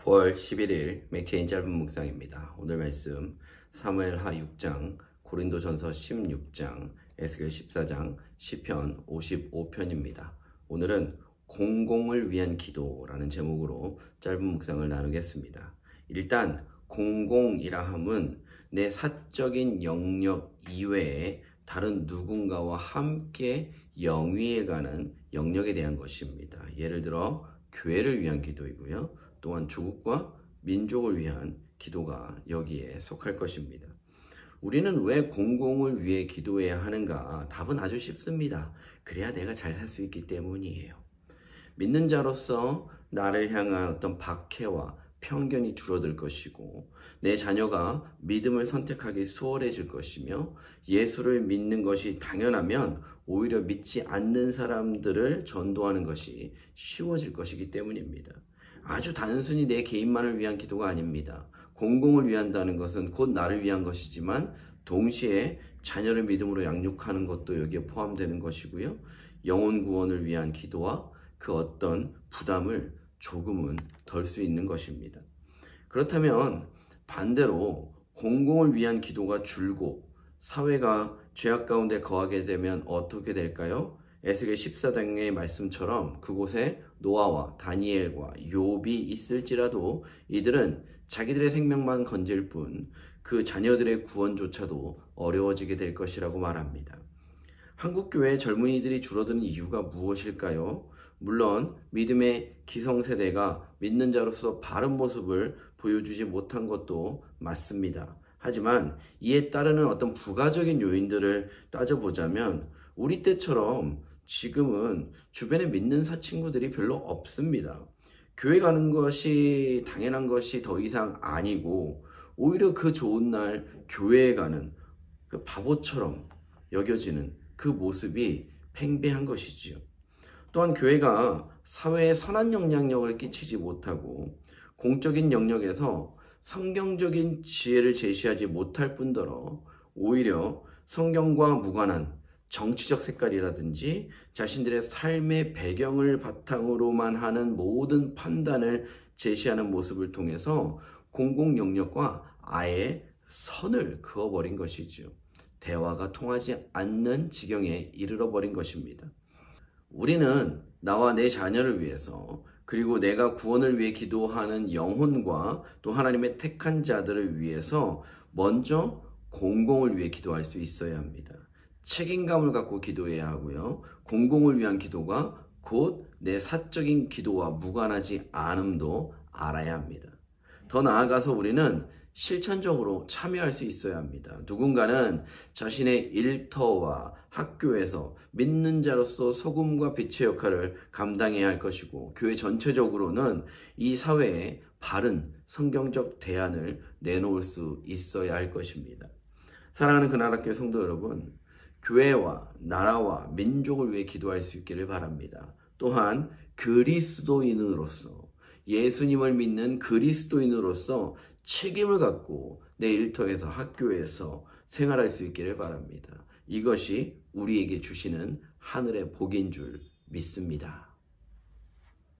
9월 11일 맥체인 짧은 묵상입니다. 오늘 말씀 사무엘하 6장, 고린도전서 16장, 에스겔 14장, 시편 55편입니다. 오늘은 공공을 위한 기도라는 제목으로 짧은 묵상을 나누겠습니다. 일단 공공이라 함은 내 사적인 영역 이외에 다른 누군가와 함께 영위에 가는 영역에 대한 것입니다. 예를 들어 교회를 위한 기도이고요. 또한 조국과 민족을 위한 기도가 여기에 속할 것입니다. 우리는 왜 공공을 위해 기도해야 하는가? 답은 아주 쉽습니다. 그래야 내가 잘 살 수 있기 때문이에요. 믿는 자로서 나를 향한 어떤 박해와 편견이 줄어들 것이고 내 자녀가 믿음을 선택하기 수월해질 것이며 예수를 믿는 것이 당연하면 오히려 믿지 않는 사람들을 전도하는 것이 쉬워질 것이기 때문입니다. 아주 단순히 내 개인만을 위한 기도가 아닙니다. 공공을 위한다는 것은 곧 나를 위한 것이지만 동시에 자녀를 믿음으로 양육하는 것도 여기에 포함되는 것이고요. 영혼 구원을 위한 기도와 그 어떤 부담을 조금은 덜 수 있는 것입니다. 그렇다면 반대로 공공을 위한 기도가 줄고 사회가 죄악 가운데 거하게 되면 어떻게 될까요? 에스겔 14장의 말씀처럼 그곳에 노아와 다니엘과 욥이 있을지라도 이들은 자기들의 생명만 건질 뿐 그 자녀들의 구원조차도 어려워지게 될 것이라고 말합니다. 한국교회 젊은이들이 줄어드는 이유가 무엇일까요? 물론 믿음의 기성세대가 믿는 자로서 바른 모습을 보여주지 못한 것도 맞습니다. 하지만 이에 따르는 어떤 부가적인 요인들을 따져보자면 우리 때처럼 지금은 주변에 믿는 친구들이 별로 없습니다. 교회 가는 것이 당연한 것이 더 이상 아니고 오히려 그 좋은 날 교회에 가는 그 바보처럼 여겨지는 그 모습이 팽배한 것이지요. 또한 교회가 사회에 선한 영향력을 끼치지 못하고 공적인 영역에서 성경적인 지혜를 제시하지 못할 뿐더러 오히려 성경과 무관한 정치적 색깔이라든지 자신들의 삶의 배경을 바탕으로만 하는 모든 판단을 제시하는 모습을 통해서 공공 영역과 아예 선을 그어버린 것이죠. 대화가 통하지 않는 지경에 이르러버린 것입니다. 우리는 나와 내 자녀를 위해서 그리고 내가 구원을 위해 기도하는 영혼과 또 하나님의 택한 자들을 위해서 먼저 공공을 위해 기도할 수 있어야 합니다. 책임감을 갖고 기도해야 하고요. 공공을 위한 기도가 곧 내 사적인 기도와 무관하지 않음도 알아야 합니다. 더 나아가서 우리는 실천적으로 참여할 수 있어야 합니다. 누군가는 자신의 일터와 학교에서 믿는 자로서 소금과 빛의 역할을 감당해야 할 것이고 교회 전체적으로는 이 사회에 바른 성경적 대안을 내놓을 수 있어야 할 것입니다. 사랑하는 그나라교회 성도 여러분, 교회와 나라와 민족을 위해 기도할 수 있기를 바랍니다. 또한 그리스도인으로서 예수님을 믿는 그리스도인으로서 책임을 갖고 내 일터에서 학교에서 생활할 수 있기를 바랍니다. 이것이 우리에게 주시는 하늘의 복인 줄 믿습니다.